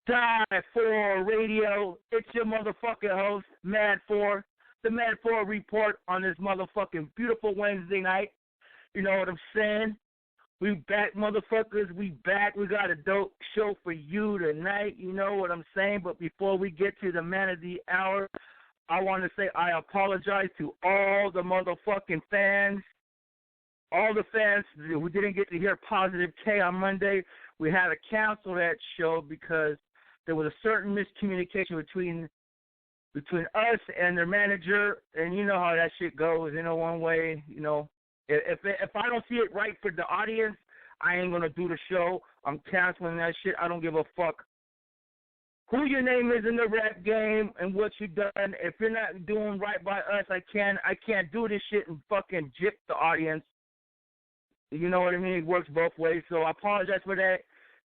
Die4 Radio. It's your motherfucking host, Mad4. The Mad4 report on this motherfucking beautiful Wednesday night. You know what I'm saying? We back, motherfuckers. We back. We got a dope show for you tonight. You know what I'm saying? But before we get to the man of the hour, I want to say I apologize to all the motherfucking fans. All the fans who didn't get to hear Positive K on Monday. We had to cancel that show because there was a certain miscommunication between us and their manager, and you know how that shit goes. You know, one way, you know, if I don't see it right for the audience, I ain't gonna do the show. I'm canceling that shit. I don't give a fuck who your name is in the rap game and what you done. If you're not doing right by us, I can't do this shit and fucking jip the audience. You know what I mean? It works both ways. So I apologize for that.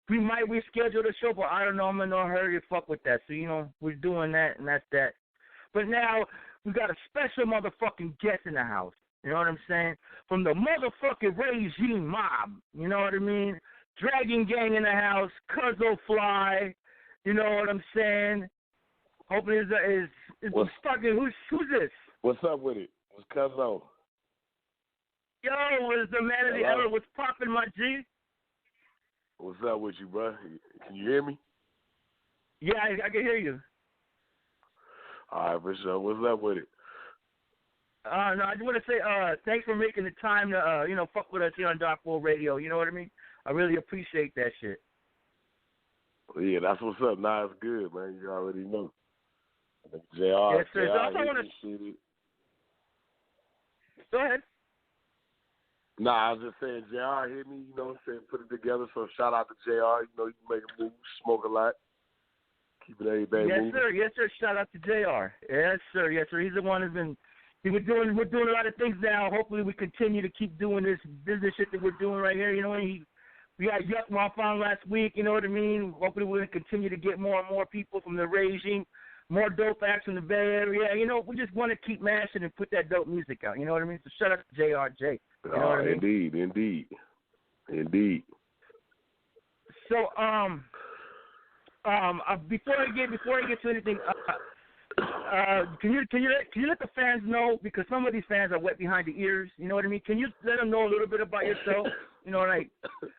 We might reschedule the show, but I don't know. I'm in no hurry to fuck with that. So, you know, we're doing that, and that's that. But now we got a special motherfucking guest in the house. You know what I'm saying? From the motherfucking regime mob. You know what I mean? Dragon Gang in the house. Kuzzo Fly. You know what I'm saying? Hoping is fucking who's this? What's up with it? What's Kuzzo? Yo, what's the man of the hour? What's popping, my G? What's up with you, bro? Can you hear me? Yeah, I can hear you. All right, for sure. What's up with it? No, I just want to say thanks for making the time to, fuck with us here on Die4 Radio. You know what I mean? I really appreciate that shit. Well, yeah, that's what's up. Nah, it's good, man. You already know. JR, yes, sir. Go ahead. Nah, I was just saying, JR hit me, you know what I'm saying, put it together. So shout out to JR. You know, you can make a move, smoke a lot, keep it every day moving. Yes, sir. Shout out to JR. Yes, sir. He's the one we're doing a lot of things now. Hopefully we continue to keep doing this business shit that we're doing right here. You know, we got Yuck Mouth on last week, you know what I mean? Hopefully we're going to continue to get more and more people from the regime, more dope acts in the Bay Area. You know, we just want to keep mashing and put that dope music out. You know what I mean? So shout out to JRJ. You know what I mean? Indeed. So, before I get to anything, can you let the fans know, because some of these fans are wet behind the ears. You know what I mean? Can you let them know a little bit about yourself? You know, like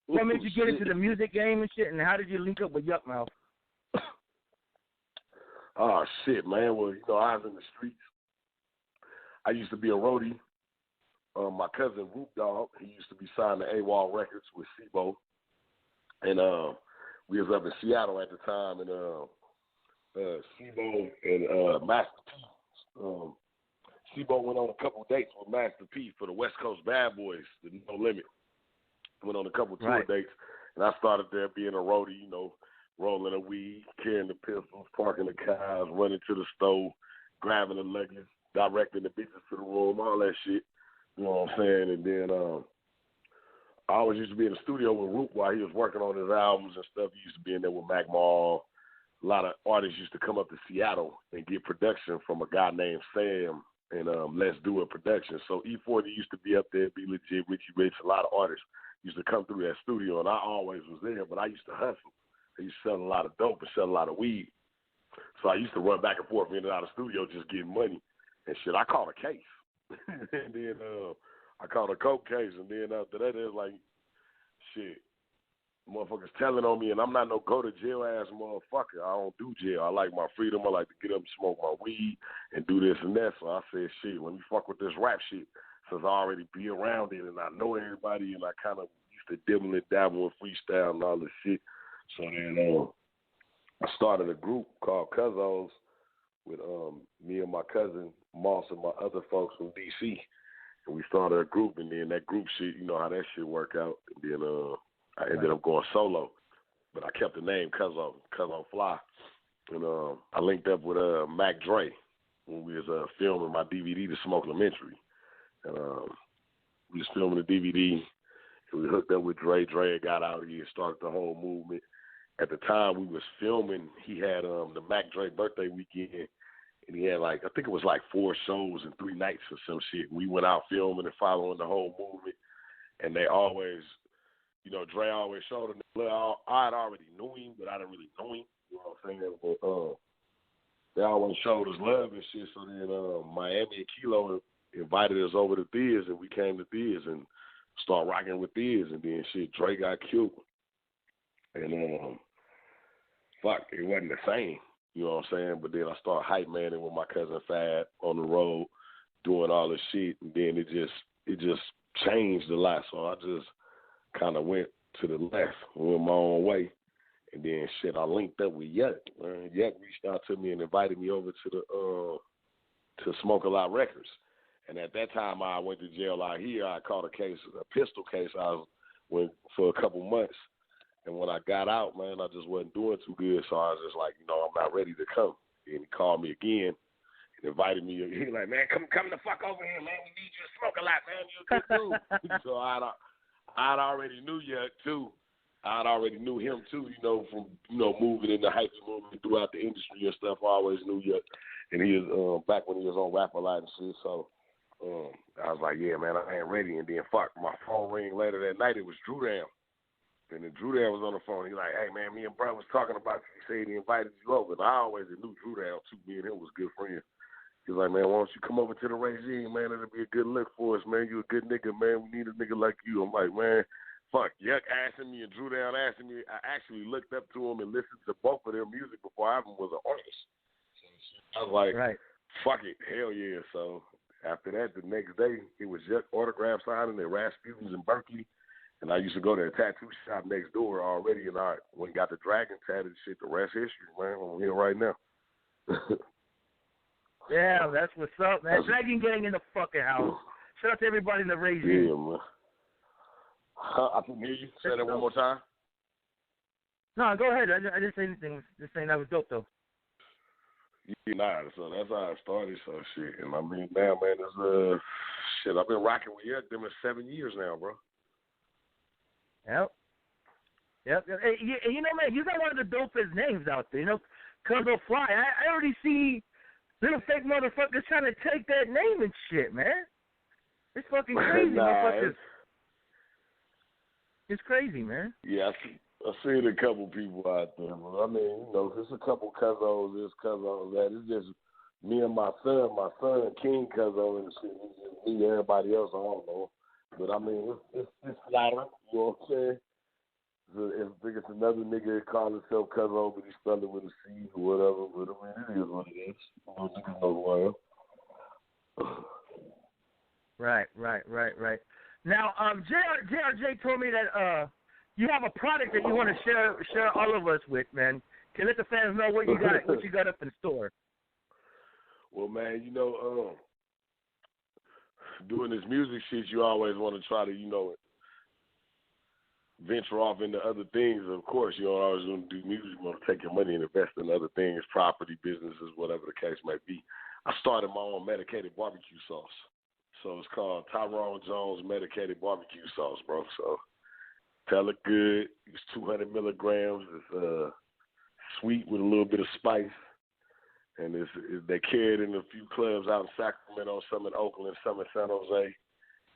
what made you get into the music game and shit, and how did you link up with Yuck Mouth? Oh shit, man. Well, you know, I was in the streets. I used to be a roadie. My cousin Root Dog, he used to be signed to AWOL Records with Sibo, and we was up in Seattle at the time, and Sibo and Master P. Sibo went on a couple dates with Master P for the West Coast Bad Boys, the No Limit. Went on a couple tour dates, and I started there being a roadie, you know, rolling a weed, carrying the pistols, parking the cars, running to the store, grabbing the luggage, directing the bitches to the room, all that shit. You know what I'm saying? And then I always used to be in the studio with Root while he was working on his albums and stuff. He used to be in there with Mac Mall. A lot of artists used to come up to Seattle and get production from a guy named Sam and Let's Do It Production. So E40 used to be up there, Be Legit, Richie Rich. A lot of artists used to come through that studio, and I always was there, but I used to hustle. I used to sell a lot of dope and sell a lot of weed. So I used to run back and forth in and out of the studio just getting money and shit. I caught a case. And then I caught a coke case, and then after that, it was like, shit, motherfuckers telling on me, and I'm not no go-to-jail ass motherfucker. I don't do jail. I like my freedom. I like to get up and smoke my weed and do this and that. So I said, shit, let me fuck with this rap shit, since I already be around it, and I know everybody, and I kind of used to dibble and dabble with freestyle and all this shit. So then I started a group called Kuzzo's with me and my cousin Moss and my other folks from DC, and we started a group. And then that group shit, you know how that shit work out. And then I ended up going solo, but I kept the name Kuzzo Fly. And I linked up with Mac Dre when we was filming my DVD, The Smoke Elementary, and we was filming the DVD. And we hooked up with Dre. Dre got out here and started the whole movement. At the time we was filming, he had the Mac Dre birthday weekend, and he had I think it was 4 shows in 3 nights or some shit. We went out filming and following the whole movement, and they always, you know, Dre always showed them I had already knew him, but I didn't really know him. You know what I'm saying? But they always showed us love and shit. So then Miami and Kilo invited us over to Thiz, and we came to Thiz and started rocking with Thiz. And then shit, Dre got killed. And fuck, it wasn't the same. You know what I'm saying? But then I started hype manning with my cousin Fab on the road, doing all this shit, and then it just changed a lot. So I just kind of went to the left, went my own way, and then shit, I linked up with Yuck. Yuck reached out to me and invited me over to the to Smoke a Lot Records. And at that time, I went to jail out here. I caught a pistol case. I went for a couple months. And when I got out, man, I just wasn't doing too good. So I was just like, I'm not ready to come. And he called me again and invited me. He was like, man, come the fuck over here, man. We need you to smoke a lot, man. You're a good dude. So I'd already knew Yuck, too. I'd already knew him, too, from, moving in the hyphy movement throughout the industry and stuff. I always knew Yuck. And he was back when he was on Rap a Lot and shit. So I was like, yeah, man, I ain't ready. And then, fuck, my phone rang later that night. It was Drew Down. And then Drew Down was on the phone. He like, hey, man, me and Bro was talking about you. He said he invited you over. And I always knew Drew Down, too. Me and him was good friends. He was like, man, why don't you come over to the regime, man? It'll be a good look for us, man. You a good nigga, man. We need a nigga like you. I'm like, man, fuck. Yuck asking me and Drew Down asking me. I actually looked up to him and listened to both of their music before I even was an artist. I was like, right. Fuck it. Hell yeah. So after that, the next day, it was Yuck autograph signing at Rasputin's in Berkeley. And I used to go to a tattoo shop next door already, and I went and got the dragon tatted shit. The rest history, man. I'm here right now. Yeah, that's what's up, man. Dragon Gang in the fucking house. Shout out to everybody in the regime. Yeah, man. I can hear you. Say that one more time. No, go ahead. I didn't say anything. Just saying that was dope, though. Yeah, so that's how it started. So shit, and I mean, now, man, it's shit. I've been rocking with Yuck them in 7 years now, bro. Yep. Hey, man, you got one of the dopest names out there. Kuzzo Fly. I already see little fake motherfuckers trying to take that name and shit, man. It's fucking crazy, motherfuckers. It's crazy, man. Yeah, I seen a couple people out there, but I mean, there's a couple Kuzzos, this Kuzzo, that. It's just me and my son King Kuzzo, and shit. It's just me and everybody else, I don't know. But I mean, it's flattering, you know what I'm saying? I think it's another nigga that calls himself Kuzzo, but he spelled it with a C or whatever. But I mean, it is what it is. Niggas know who I am. Right. Now, JRJ told me that you have a product that you want to share all of us with, man. Can you let the fans know what you got up in store? Well, man, doing this music shit, you always want to try to, venture off into other things. Of course, you don't always want to do music. You want to take your money and invest in other things, property, businesses, whatever the case may be. I started my own medicated barbecue sauce. So it's called Tyrone Jones Medicated Barbecue Sauce, bro. So tell it good. It's 200 milligrams. It's sweet with a little bit of spice. And they carry it in a few clubs out in Sacramento, some in Oakland, some in San Jose.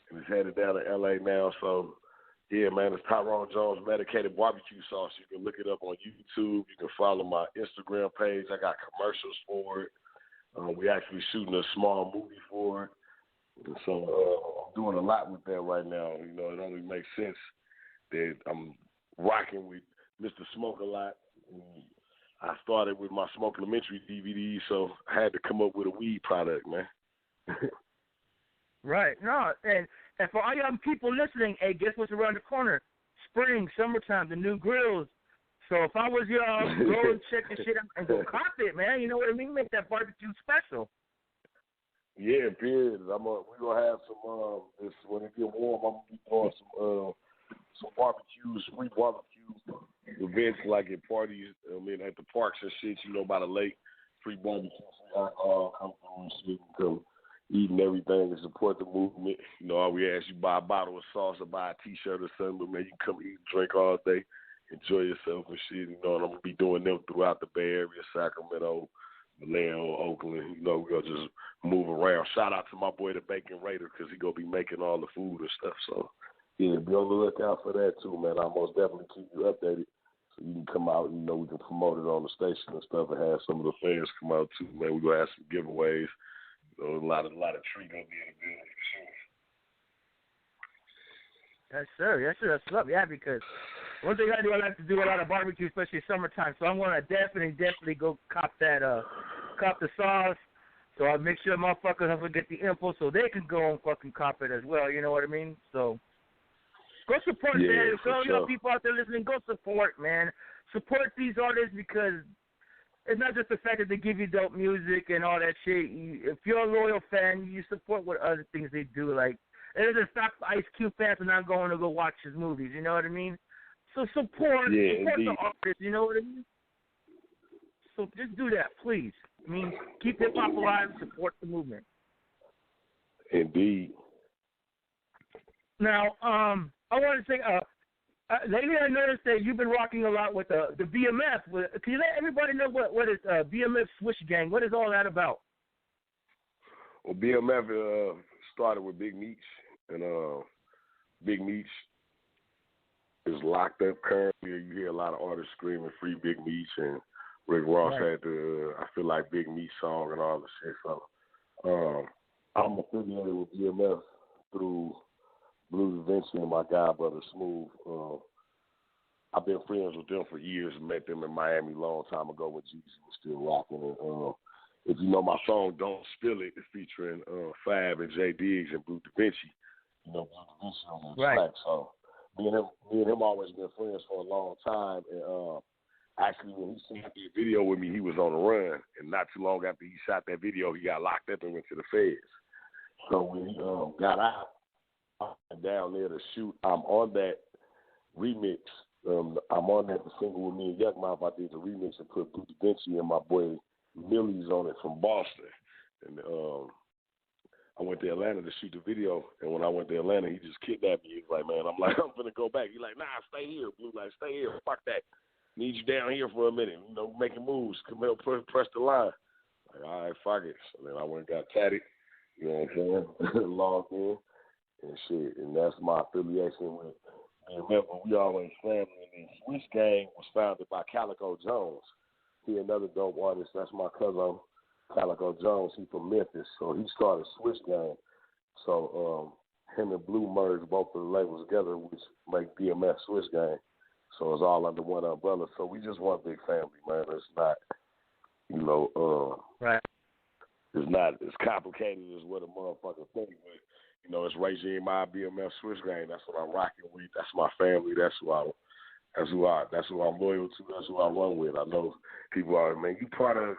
And it's headed down to L.A. now. So, yeah, man, it's Tyrone Jones Medicated Barbecue Sauce. You can look it up on YouTube. You can follow my Instagram page. I got commercials for it. We actually shooting a small movie for it. And so I'm doing a lot with that right now. It only makes sense that I'm rocking with Mr. Smoke a Lot. I started with my Smoke Elementary DVD, so I had to come up with a weed product, man. Right. No, and for all young people listening, hey, guess what's around the corner? Spring, summertime, the new grills. So if I was y'all, go and check the shit out and go cop it, man. You know what I mean? Make that barbecue special. Yeah, period. We're gonna have some. When it get warm, I'm gonna be doing some barbecues, free barbecue events like at parties. At the parks and shit. By the lake, free barbecue, free alcohol, come through and shit, come eating everything and support the movement. All we ask you buy a bottle of sauce or buy a T-shirt or something, but man, you can come eat and drink all day, enjoy yourself and shit. And I'm gonna be doing them throughout the Bay Area, Sacramento, Vallejo, Oakland. We're gonna just move around. Shout out to my boy the Bacon Raider because he gonna be making all the food and stuff. So Yeah, be on the lookout for that too, man. I'll most definitely keep you updated so you can come out and, we can promote it on the station and stuff and have some of the fans come out too, man. We're going to have some giveaways. A lot of treat going to be in the building for sure. Yes, sir. Yes, sir. That's up. Yeah, because one thing I do, I like to do a lot of barbecue, especially summertime. So I'm going to definitely go cop the sauce. So I make sure motherfuckers have to get the info so they can go and fucking cop it as well. You know what I mean? So go support, man. So you know, people out there listening, go support, man. Support these artists because it's not just the fact that they give you dope music and all that shit. If you're a loyal fan, you support what other things they do. Like, it doesn't stop Ice Cube fans from not going to go watch his movies. You know what I mean? So support the artists. You know what I mean? So just do that, please. I mean, keep hip hop alive. Support the movement. Indeed. Now, I want to say, lately I noticed that you've been rocking a lot with the BMF. Can you let everybody know what is BMF Swish Gang? What is all that about? Well, BMF started with Big Meech, and Big Meech is locked up currently. You hear a lot of artists screaming "Free Big Meech," and Rick Ross had the I Feel Like Big Meech song and all the shit. So I'm affiliated with BMF through Blue Da Vinci and my god brother Smooth. I've been friends with them for years. Met them in Miami a long time ago when Jeezy was still rocking. And if you know my song "Don't Spill It," featuring Fab and J Diggs and Blue Da Vinci, you know Blue Da Vinci on the track. So me and him always been friends for a long time. And actually, when he shot that video with me, he was on the run. And not too long after he shot that video, he got locked up and went to the feds. So when he got out, down there to shoot, I'm on that remix. I'm on that single with me and Yuck Mouth. I did the remix and put Blue Da Vinci and my boy Millie's on it from Boston. And I went to Atlanta to shoot the video. And when I went to Atlanta, he just kidnapped me. He was like, man, I'm going to go back. He's like, nah, stay here, Blue. Like, stay here. Fuck that. Need you down here for a minute. You know, making moves. Come here, press the line. Like, all right, fuck it. So then I went and got tatted. You know what I'm saying? Logged in. And shit, and that's my affiliation with BMF. We always family. And the Swiss Gang was founded by Calico Jones. He another dope artist. That's my cousin, Calico Jones. He from Memphis, so he started Swiss Gang. So him and Blue merged both of the labels together, which make BMF Swiss Gang. So it's all under one umbrella. So we just one big family, man. It's not, right. It's not as complicated as what a motherfucker think, but. You know, it's Regime My BMF Swiss Gang. That's what I'm rocking with. That's my family. That's who I'm loyal to. That's who I run with. I know people are, man, you part of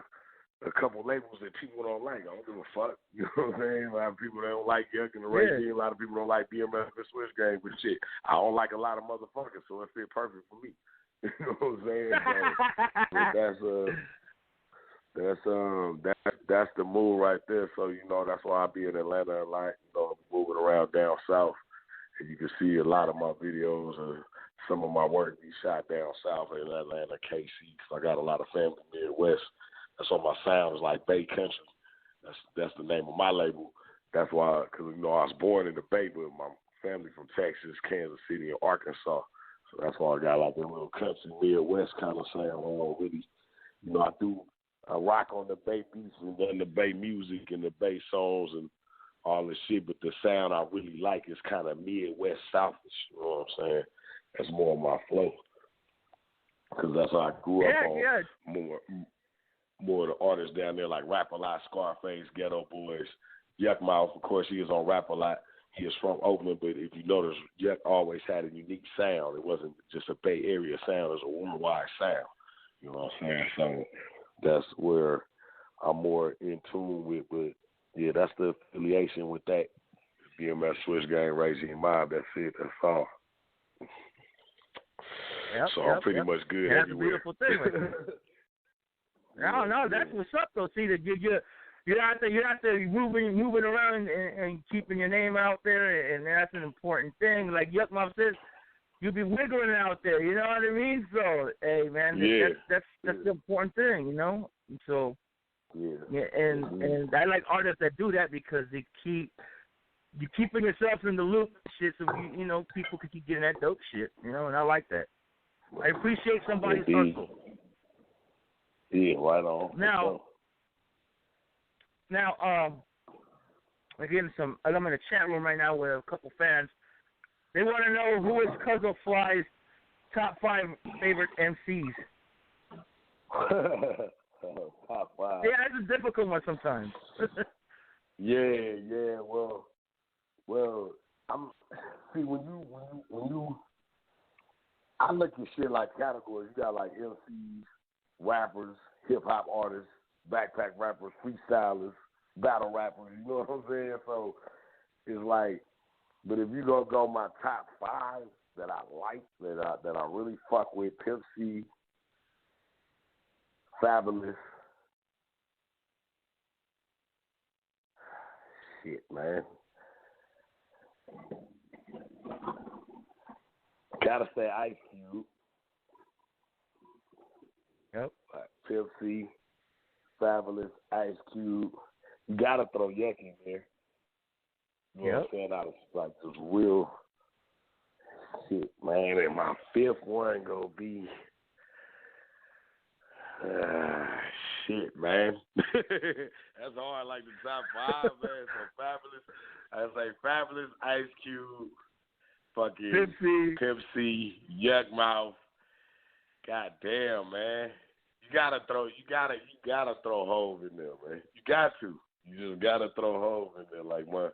a couple labels that people don't like. I don't give a fuck. You know what I'm saying? A lot of people don't like Yuck and the Regime. A lot of people don't like BMF and Swiss Gang. But shit, I don't like a lot of motherfuckers, so it fit perfect for me. You know what I'm saying? So, that's the move right there. So, that's why I be in Atlanta a lot, moving around down south. And you can see a lot of my videos or some of my work be shot down south in Atlanta, KC. So I got a lot of family Midwest. That's why my sound is like Bay Country. That's the name of my label. That's why, because, I was born in the Bay, but my family from Texas, Kansas City, and Arkansas. So that's why I got like a little country Midwest kind of sound. Really, I rock on the Bay beats and then the Bay music and the Bay songs and all this shit, but the sound I really like is kind of Midwest Southish, you know what I'm saying? That's more of my flow. Because that's how I grew up on. Yeah. More of the artists down there like Rap A Lot, Scarface, Ghetto Boys. Yuck Mouth, of course, he is on Rap A Lot. He is from Oakland, but if you notice, Yuck always had a unique sound. It wasn't just a Bay Area sound, it was a worldwide sound. You know what I'm saying? So that's where I'm more in tune with, but yeah, that's the affiliation with that. BMF Swiss Gang, Regime Mob, that's it, that's all. So I'm pretty much good everywhere. That's a beautiful thing right there. I don't know, that's what's up though. See, that you're out there moving around and keeping your name out there, and that's an important thing. Like Yuck Mouth says, you'll be wiggling out there, you know what I mean? So, hey, man, that's the important thing, So, and I like artists that do that because they keep you're keeping yourself in the loop and shit, so you know people can keep getting that dope shit, you know, and I like that. I appreciate somebody's hustle. Yeah, right on. Now, again, I'm in a chat room right now with a couple fans. They want to know who is Kuzzo Fly's top 5 favorite MCs. Top 5. Yeah, it's a difficult one sometimes. Yeah. Well, when you I look at shit like categories. You got like MCs, rappers, hip hop artists, backpack rappers, freestylers, battle rappers. You know what I'm saying? So it's like, but if you gonna go my top 5 that I like, that I really fuck with, Pimp C, Fabulous. Shit, man. Gotta say Ice Cube. Yep. Pimp C, Fabulous, Ice Cube. You gotta throw Yuck in there. You know what I'm saying? Out of like this real shit, man. And my 5th one gonna be shit, man. That's hard. Like the top 5, man. So Fabulous. I say Fabulous, Ice Cube, fucking Pimp C, Yuck Mouth. God damn, man. You gotta throw Hove in there, man. You got to. You just gotta throw Hove in there, like my,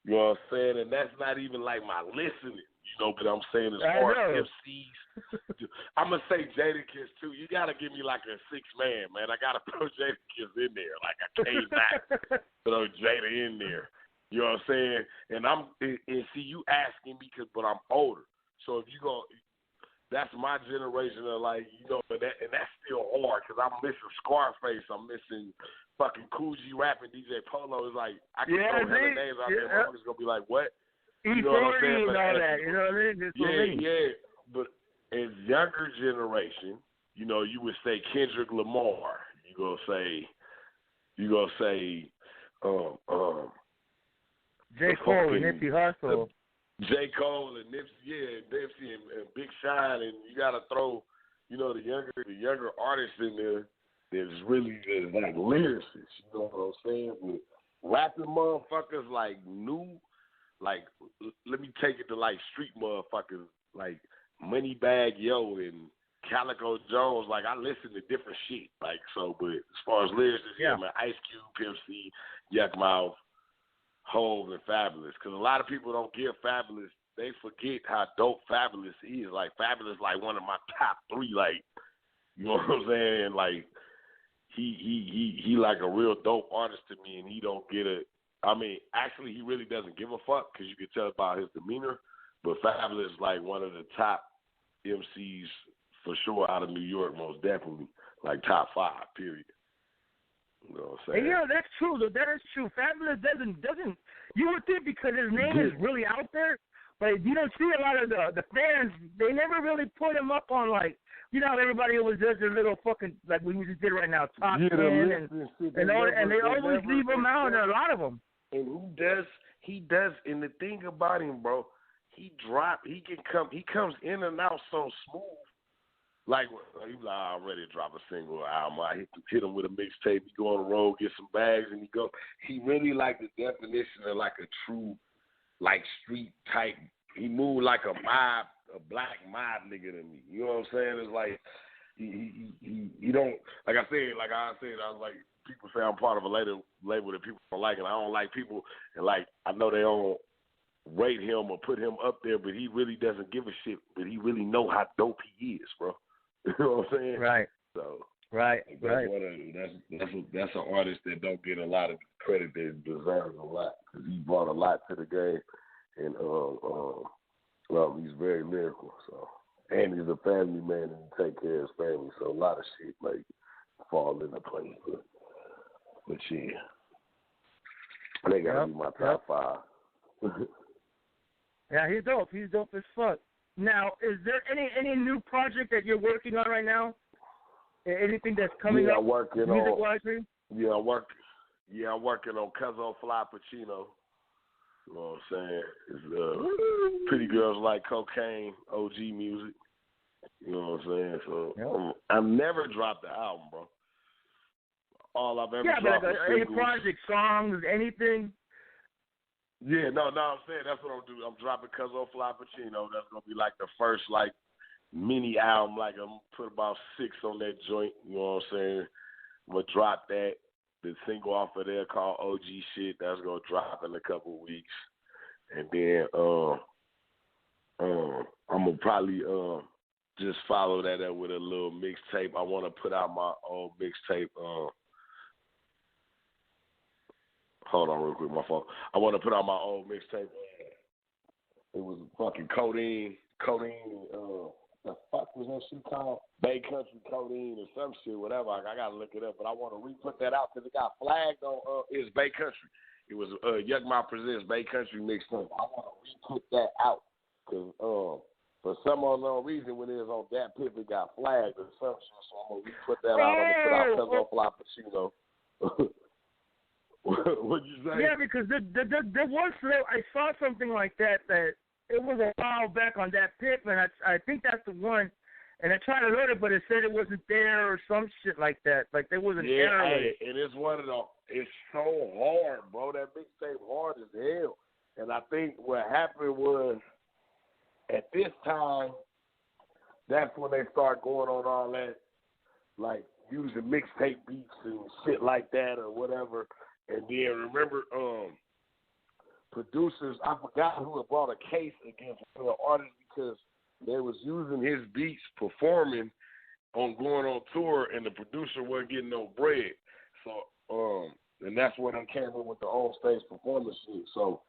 you know what I'm saying? And that's not even like my listening, you know. But I'm saying as far as MCs, I'm gonna say Jadakiss too. You gotta give me like a 6-man, man. I gotta throw Jadakiss in there. Like I can't not throw Jada in there. You know what I'm saying? And see, you asking me but I'm older. So if you go. That's my generation of like, you know, and that's still hard because I'm missing Scarface, I'm missing fucking Kuzzy rapping, DJ Polo. Is like I can throw hella names out there. Motherfuckers gonna be like, what? You know what I'm saying? And all that, you know what I mean? Yeah. But as younger generation, you know, you would say Kendrick Lamar. You gonna say, J. Cole and Nipsey Hussle. J. Cole and Nipsey and Big Sean, and you gotta throw, you know, the younger artists in there that's really like lyricists, you know what I'm saying? But rapping motherfuckers like new, like let me take it to like street motherfuckers like Moneybag Yo and Calico Jones. Like I listen to different shit, like so. But as far as lyricists, man, Ice Cube, Pimp C, Yuck Mouth, Hove, and Fabulous, because a lot of people don't give Fabulous. They forget how dope Fabulous is. Like Fabulous, like one of my top 3. Like, you know what I'm saying? Like he like a real dope artist to me, and he don't get a. I mean, actually, he really doesn't give a fuck because you can tell by his demeanor. But Fabulous is like one of the top MCs for sure out of New York, most definitely, like top 5. Period. You know what I'm saying? Yeah, that's true. That is true. Fabulous doesn't. You would think because his name is really out there, but you don't see a lot of the fans. They never really put him up on like, you know, everybody was just a little fucking like we just did right now, top 10 and they always leave him out. A lot of them. And he does. And the thing about him, bro, he comes in and out so smooth. Like, he was like, I'm ready to drop a single album. I hit him with a mixtape. He go on the road, get some bags, and he go. He really like the definition of like a true, like street type. He moved like a black mob nigga to me. You know what I'm saying? It's like he don't like I was like people say I'm part of a label that people don't like, and I don't like people, and like I know they don't rate him or put him up there, but he really doesn't give a shit. But he really know how dope he is, bro. You know what I'm saying? Right. So right. That's an artist that don't get a lot of credit that deserves a lot because he brought a lot to the game, and he's very lyrical. So, and he's a family man and he take care of his family. So a lot of shit like fall into place. But yeah, they gotta be my top 5. Yeah, he's dope. He's dope as fuck. Now, is there any new project that you're working on right now? Anything that's coming up music-wise for you? I'm working on Kuzzo Fly Pacino. You know what I'm saying? It's Pretty Girls Like Cocaine, OG music. You know what I'm saying? So I've never dropped the album, bro. All I've ever dropped is any project, songs, anything. Yeah, no, I'm saying that's what I'm doing. I'm dropping Kuzzo Fly Pacino. That's gonna be like the first like mini album. Like I'm put about 6 on that joint. You know what I'm saying? I'm gonna drop that. The single off of there called OG Shit. That's gonna drop in a couple weeks. And then I'm gonna probably just follow that up with a little mixtape. I want to put out my old mixtape. Hold on real quick, my fault. I want to put out my old mixtape. It was fucking Codeine. The fuck was that shit called? Bay Country Codeine or some shit, whatever. I got to look it up, but I want to re-put that out because it got flagged on it's Bay Country. It was Yuck Mouth Presents Bay Country mixtape. I want to re-put that out because for some unknown reason, when it was on that pip, it got flagged or some shit, so I'm going to re-put that out. I'm going to put out Kuzzo Fly Pacino. What'd you say? Yeah, because there was, I saw something like that it was a while back on that pip, and I think that's the one. And I tried to load it, but it said it wasn't there or some shit like that. Like there was an error. Yeah, and it's one of the. It's so hard, bro. That mixtape hard as hell. And I think what happened was at this time, that's when they start going on all that, like using mixtape beats and shit like that or whatever. And then remember, producers, I forgot who had brought a case against the artist because they was using his beats performing on going on tour, and the producer wasn't getting no bread. So, and that's when they came in with the on-stage performance shit. So,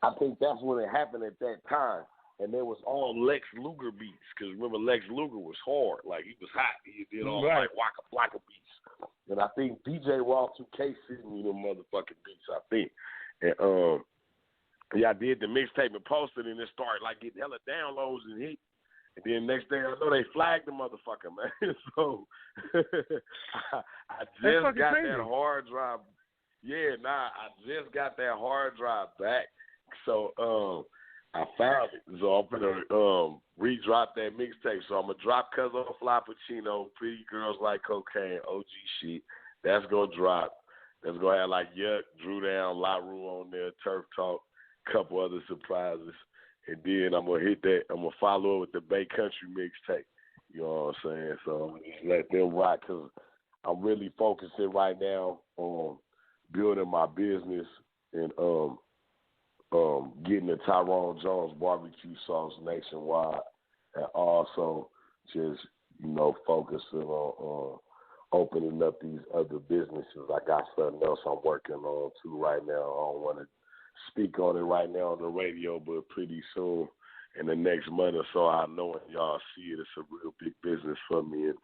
I think that's when it happened at that time. And there was all Lex Luger beats, because remember Lex Luger was hard, like he was hot. He did all like Waka Flocka beats. And I think DJ Raw 2K sitting with them motherfucking beats, I think. And yeah, I did the mixtape and posted, and it started like getting hella downloads and hits. And then next thing I know, they flagged the motherfucker, man. So I just got crazy. that hard drive. Yeah, I just got that hard drive back. So I found it. So I'm gonna re-drop that mixtape. So I'm gonna drop Kuzzo Fly Pacino, Pretty Girls Like Cocaine, OG Shit. That's gonna drop. That's gonna have like Yuck, Drew Down, La Rue on there, Turf Talk, couple other surprises. And then I'm gonna hit that. I'm gonna follow it with the Bay Country mixtape. You know what I'm saying? So I'm gonna just let them rock because I'm really focusing right now on building my business and getting the Tyrone Jones barbecue sauce nationwide, and also just focusing on opening up these other businesses. I got something else I'm working on too right now. I don't want to speak on it right now on the radio, but pretty soon, in the next month or so, I know when y'all see it, it's a real big business for me. And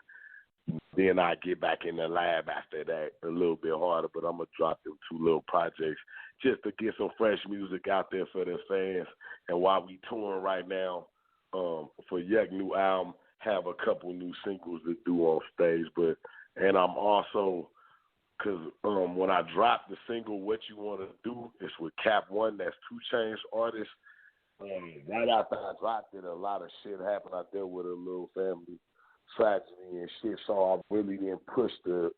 then I get back in the lab after that a little bit harder, but I'm going to drop them 2 little projects just to get some fresh music out there for the fans. And while we touring right now for Yuck new album, have a couple new singles to do on stage. And I'm also, because when I dropped the single, What You Want to Do, it's with Cap One, that's 2 Chainz artist. Right after I dropped it, a lot of shit happened out there with a little family tragedy and shit, so I really didn't push the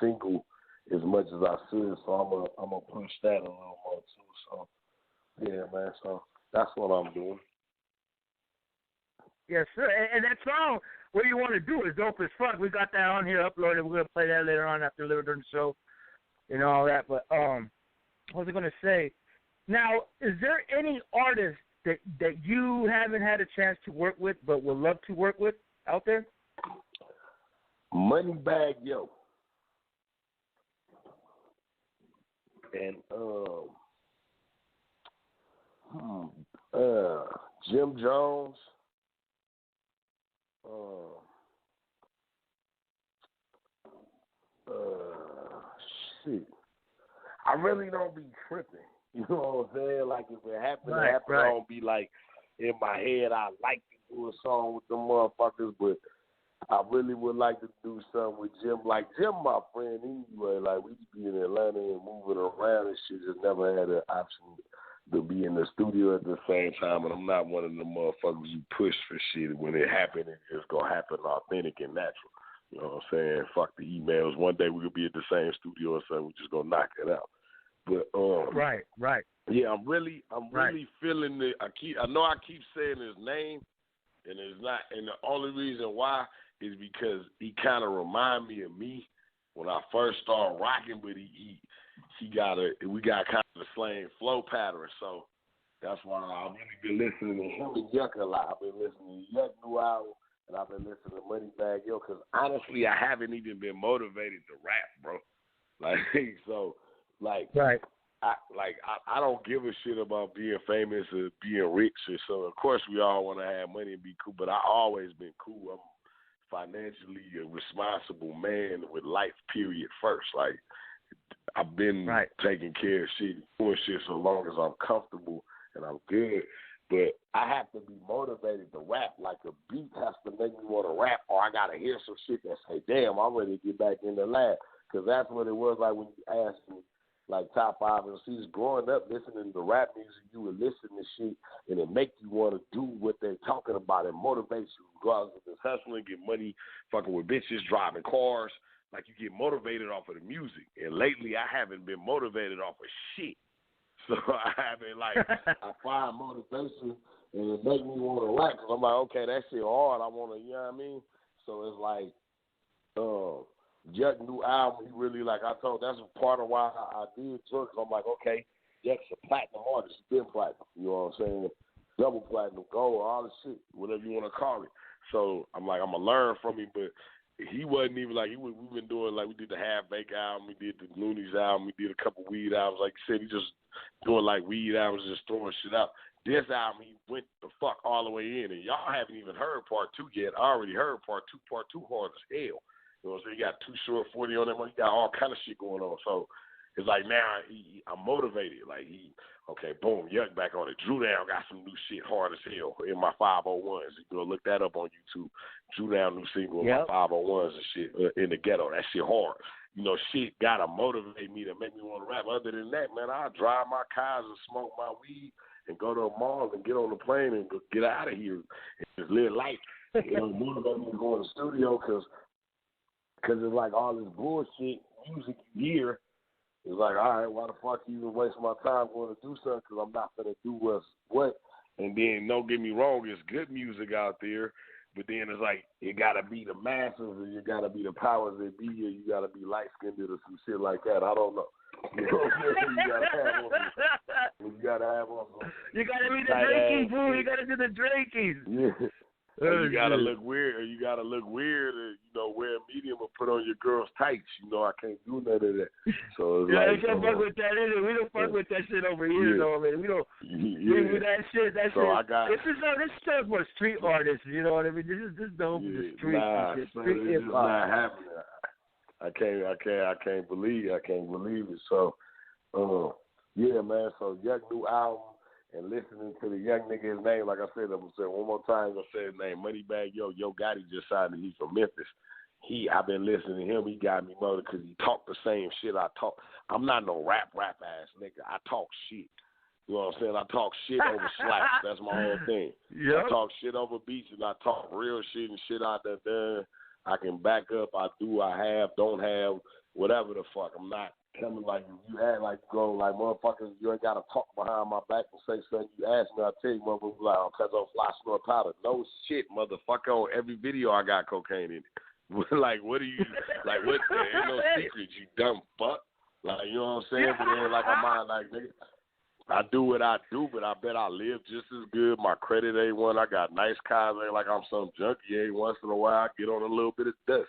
single as much as I should, so I'm gonna push that a little more too. So yeah, man, so that's what I'm doing. Yes, sir. And that song, What You Want to Do, is dope as fuck. We got that on here uploaded. We're gonna play that later on after during the show, all that. But what was I gonna say? Now, is there any artist that you haven't had a chance to work with but would love to work with out there? Moneybagg Yo. And Jim Jones. Shit. I really don't be tripping. You know what I'm saying? Like if it happens, it happens. I don't be like in my head. I like to do a song with them motherfuckers, but I really would like to do something with Jim. Like Jim, my friend anyway. Like we be in Atlanta and moving around and shit. Just never had an option to be in the studio at the same time, and I'm not one of the motherfuckers you push for shit. When it happens, it's going to happen authentic and natural. You know what I'm saying? Fuck the emails. One day we could be at the same studio or something. We're just going to knock it out. But right. Yeah, I'm really feeling it. I know I keep saying his name, and it's not. And the only reason why is because he kind of remind me of me when I first started rocking. But we got kind of the same flow pattern. So that's why I've really been listening to him and Yuck a lot. I've been listening to Yuck new album, and I've been listening to Moneybagg Yo. Because honestly, I haven't even been motivated to rap, bro. Right. I don't give a shit about being famous or being rich or so. Of course, we all want to have money and be cool, but I always been cool. I'm financially a responsible man with life, period, first. Like, I've been taking care of shit, doing shit so long as I'm comfortable and I'm good. But I have to be motivated to rap. Like, a beat has to make me want to rap, or I got to hear some shit that say, damn, I'm ready to get back in the lab. Because that's what it was like when you asked me, like top 5 MCs, growing up listening to rap music, you would listen to shit and it make you want to do what they're talking about and motivates you. Go out and hustling, get money, fucking with bitches, driving cars. Like, you get motivated off of the music. And lately I haven't been motivated off of shit. So I haven't, I find motivation and it make me want to rap because I'm like, okay, that shit hard. I want to, you know what I mean? So it's like, Yuck new album, he really, I told, that's part of why I did drugs. I'm like, okay, Yuck's a platinum artist. He's been platinum. You know what I'm saying? Double platinum, gold, all the shit, whatever you want to call it. So I'm like, I'm going to learn from him, but he wasn't even we've been doing, we did the Half-Baked album, we did the Loonies album, we did a couple weed albums. Like you said, he just doing weed albums, just throwing shit out. This album, he went the fuck all the way in, and y'all haven't even heard part 2 yet. I already heard part 2. Part 2 hard as hell. You know what I'm saying? You got Too Short 40 on that one. You got all kind of shit going on. So it's like now I'm motivated. Okay, boom, Yuck back on it. Drew Down got some new shit hard as hell in my 501s. You can go look that up on YouTube. Drew Down new single in my 501s and shit in the ghetto. That shit hard. You know, shit gotta motivate me to make me want to rap. Other than that, man, I drive my cars and smoke my weed and go to a mall and get on the plane and get out of here and just live life. You know, motivate me to go in the studio because it's all this bullshit music gear. It's all right, why the fuck you even waste my time going to do something because I'm not going to do what. And then, don't get me wrong, it's good music out there, but then it's it got to be the masses or you got to be the powers that be or you got to be light-skinned or some shit like that. I don't know. You know what I'm saying? You got to have on some. You got to be the drinkies, boo. You got to do the drinkies. Yeah. You gotta look weird, or you gotta look weird, or wear a medium or put on your girl's tights. I can't do none of that. So it's you can't fuck with that either. We don't fuck with that shit over here, though. Man, we don't. Do that shit. That so shit. This stuff for street artists. You know what I mean? This is dope for the street. Nah, son, it's just not happening. I can't believe it. So, yeah, man. So Yuck new album. And listening to the young nigga, his name, like I said, I'm going to say one more time, I'm going to say his name, Moneybagg Yo. Yo Gotti just signed him. He's from Memphis. I've been listening to him. He got me motivated because he talk the same shit I talk. I'm not no rap ass nigga. I talk shit. You know what I'm saying? I talk shit over slaps. That's my whole thing. Yep. I talk shit over beats and I talk real shit and shit I done. I can back up. I do. I have. Don't have. Whatever the fuck. I'm not coming you act motherfuckers, you ain't got to talk behind my back and say something. You ask me, I'll tell you, motherfuckers, because I'm fly snort powder. No shit, motherfucker. On every video I got cocaine in it. What are you, what? There ain't no secret, you dumb fuck. You know what I'm saying? But then, nigga, I do what I do, but I bet I live just as good. My credit ain't one. I got nice cars. Ain't like I'm some junkie. Ain't once in a while I get on a little bit of dust.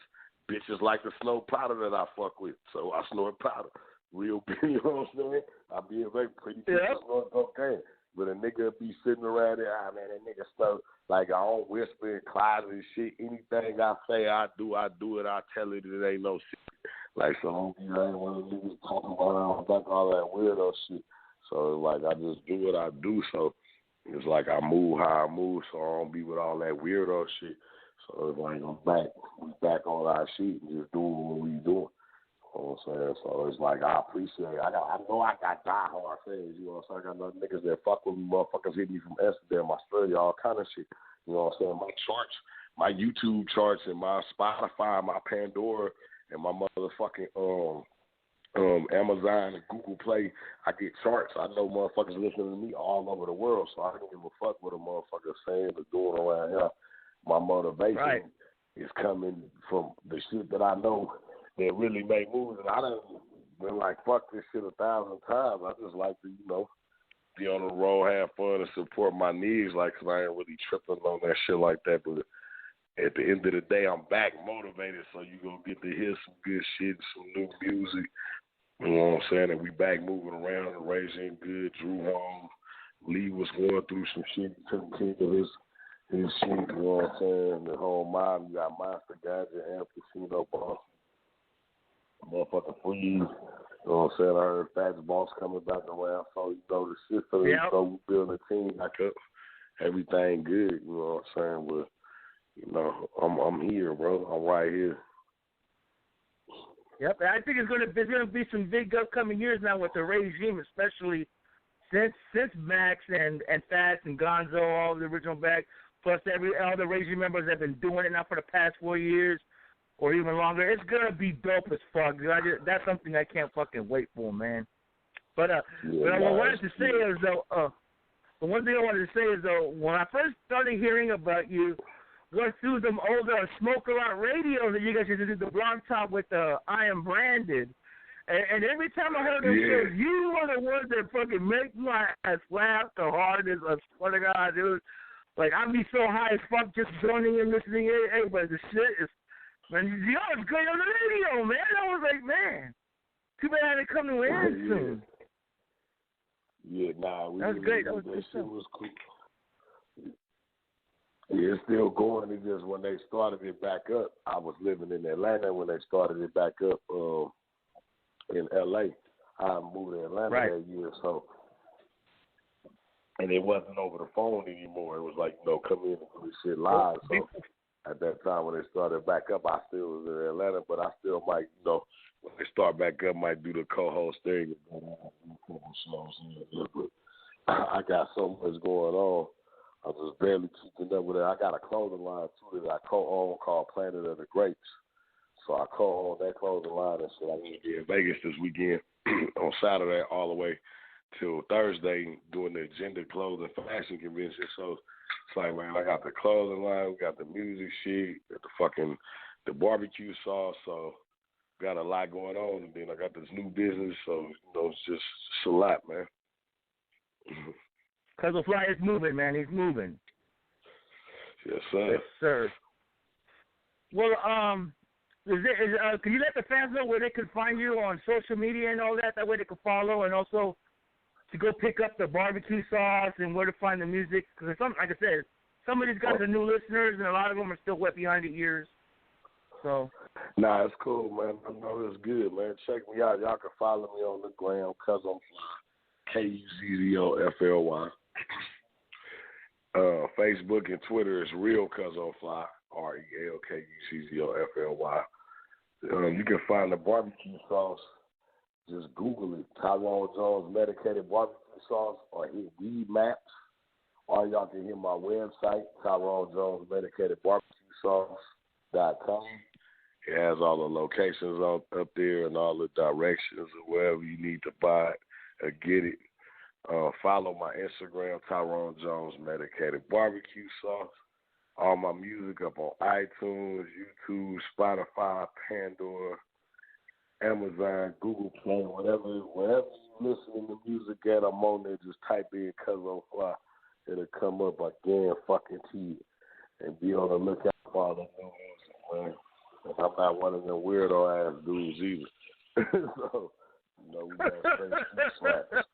Bitches like the snow powder that I fuck with, so I snort powder. Real big, you know what I'm saying? I be a very pretty bitch snort cocaine. But a nigga be sitting around there, that nigga stuff, I don't whisper in closet and shit. Anything I say, I do it, I tell it, it ain't no secret. So I ain't one of the niggas talking about all that weirdo shit. So I just do what I do, so it's I move how I move, so I don't be with all that weirdo shit. So it's I'm back. We back on our shit and just doing what we doing. You know what I'm saying? So it's like I appreciate it. I know I got die-hard fans, you know what I'm saying? I got no niggas that fuck with me, motherfuckers hit me from Amsterdam, Australia, all kind of shit. You know what I'm saying? My charts, my YouTube charts and my Spotify, my Pandora, and my motherfucking Amazon and Google Play, I get charts. I know motherfuckers listening to me all over the world, so I don't give a fuck what a motherfucker saying or doing around here. My motivation is coming from the shit that I know that really make moves, and I done been like, fuck this shit 1,000 times. I just like to, you know, be on the road, have fun, and support my needs, like, 'cause I ain't really tripping on that shit like that, but at the end of the day, I'm back motivated, so you gonna get to hear some good shit, some new music. You know what I'm saying? And we back moving around and raising good. Drew home. Lee was going through some shit, taking care of his shit. You know what I'm saying? The whole mob. You got Monster Gadget, Amp Casino, Boss, motherfucking Freeze. You know what I'm saying? I heard Fats Boss coming back around. So you know the shit. So we building a team back up. Everything good. You know what I'm saying? But you know, I'm here, bro. I'm right here. Yep, I think there's gonna be some big upcoming years now with the regime, especially since Max and Fats and Gonzo, all the original back, plus all the regime members have been doing it now for the past 4 years or even longer. It's gonna be dope as fuck. That's something I can't fucking wait for, man. But what I wanted to say is though, the one thing I wanted to say is though, when I first started hearing about you, going through them older Smoke A Lot radios that you guys used to do the blog talk with I Am Branded. And every time I heard those shows, you were the ones that fucking make my ass laugh the hardest. I swear to God, dude. Like, I'd be so high as fuck just joining and listening. Hey, but the shit is, man, yo, it's great on the radio, man. I was like, man, too bad I didn't come to an end soon. Yeah, nah, that was great. That shit was cool. Yeah, it's still going. It's just when they started it back up, I was living in Atlanta when they started it back up in L.A. I moved to Atlanta that year, so. And it wasn't over the phone anymore. It was like, you know, come in and do this shit live. So at that time when they started back up, I still was in Atlanta, but I still might, you know, when they start back up, might do the co-host thing. But I got so much going on. I was barely keeping up with it. I got a clothing line, too, that I co-own called Planet of the Grapes. So I co-own that clothing line and shit. I'm going to be in Vegas this weekend on Saturday all the way till Thursday doing the Agenda Clothing Fashion Convention. So it's like, man, I got the clothing line, we got the music shit, got the barbecue sauce. So got a lot going on. And then I got this new business. So, you know, it's a lot, man. Kuzzo Fly is moving, man. He's moving. Yes, sir. Yes, sir. Well, can you let the fans know where they can find you on social media and all that? That way they can follow, and also to go pick up the barbecue sauce and where to find the music. Because, like I said, some of these guys are new listeners, and a lot of them are still wet behind the ears. So. Nah, it's cool, man. I know it's good, man. Check me out. Y'all can follow me on the gram, Kuzzo Fly, KUZZOFLY. Facebook and Twitter is Real Kuzzo Fly, RELKUZZOFLY. You can find the barbecue sauce. Just Google it. Tyrone Jones Medicated Barbecue Sauce, or hit Weed Maps. Or y'all can hit my website, Tyrone Jones Medicated Barbecue Sauce.com. It has all the locations up there and all the directions of wherever you need to buy it or get it. Follow my Instagram, Tyrone Jones Medicated Barbecue Sauce. All my music up on iTunes, YouTube, Spotify, Pandora, Amazon, Google Play, wherever you listening to music at, I'm on there. Just type in Kuzzo Fly. It'll come up again, fucking T. And be on the lookout for all the new music, man. And I'm not one of them weirdo ass dudes either. So, you know, we got to stay slaps.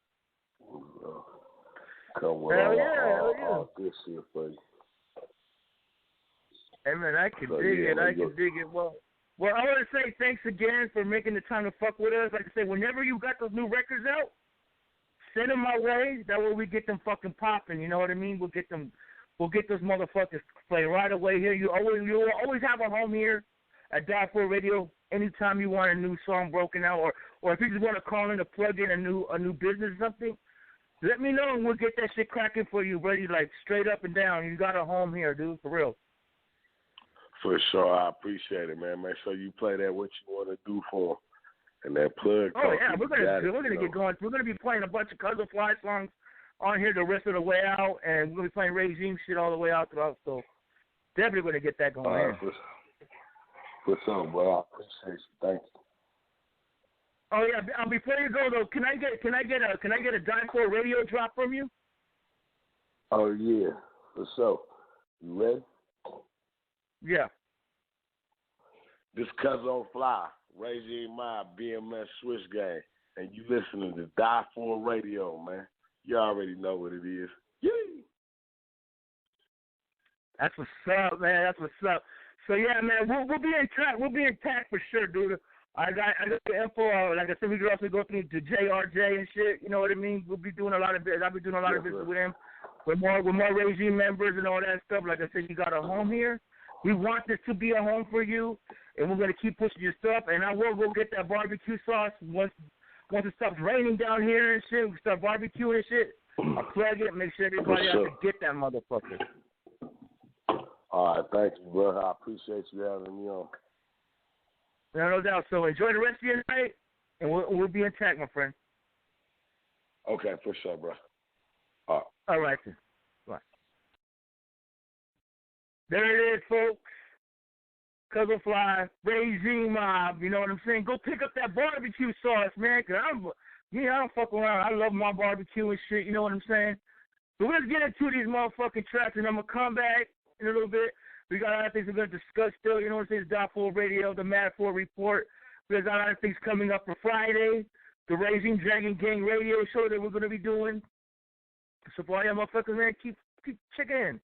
Come with all good shit for you. Hey, man, I can dig it. I can dig it. Well, I want to say thanks again for making the time to fuck with us. Like I said, whenever you got those new records out, send them my way. That way we get them fucking popping. You know what I mean? We'll get those motherfuckers play right away here. You'll always have a home here at Die4 Radio anytime you want a new song broken out, or if you just want to call in to plug in a new business or something. Let me know and we'll get that shit cracking for you, buddy. Like straight up and down. You got a home here, dude, for real. For sure, I appreciate it, man. Make sure you play that what you want to do for 'em. And that plug. Oh yeah, we're gonna get going. We're gonna be playing a bunch of Kuzzo Fly songs on here the rest of the way out, and we're gonna be playing Regime shit all the way out throughout. So definitely gonna get that going. For sure, bro. I appreciate you. Thank you. Oh yeah. Before you go though, can I get a Die4 Radio drop from you? Oh yeah, for sure. You ready? Yeah. This Kuzzo Fly, Regime Mob, BMS Swiss Gang, and you listening to Die4 Radio, man. You already know what it is. Yay! That's what's up, man. That's what's up. So yeah, man, we'll be in touch. We'll be in touch for sure, dude. I got the info. Like I said, we could also go through the JRJ and shit. You know what I mean? We'll be doing a lot of business. I'll be doing a lot of business with him. With more Regime members and all that stuff. Like I said, you got a home here. We want this to be a home for you, and we're gonna keep pushing your stuff. And I will go get that barbecue sauce once it stops raining down here and shit. We start barbecuing and shit. I'll plug it. Make sure everybody out to get that motherfucker. All right, thank you, bro. I appreciate you having me on. No doubt. So enjoy the rest of your night, and we'll be in touch, my friend. Okay, for sure, bro. All right, then. Bye. There it is, folks. Kuzzo Fly, Regime Mob. You know what I'm saying? Go pick up that barbecue sauce, man. Cause I don't fuck around. I love my barbecue and shit. You know what I'm saying? So let's get into these motherfucking tracks, and I'm gonna come back in a little bit. We got a lot of things we're going to discuss still. You know what I'm saying? It's Die4 Radio, the Mad4 Report. There's a lot of things coming up for Friday. The Regime Dragon Gang radio show that we're going to be doing. So for all y'all motherfuckers, man, keep checking in.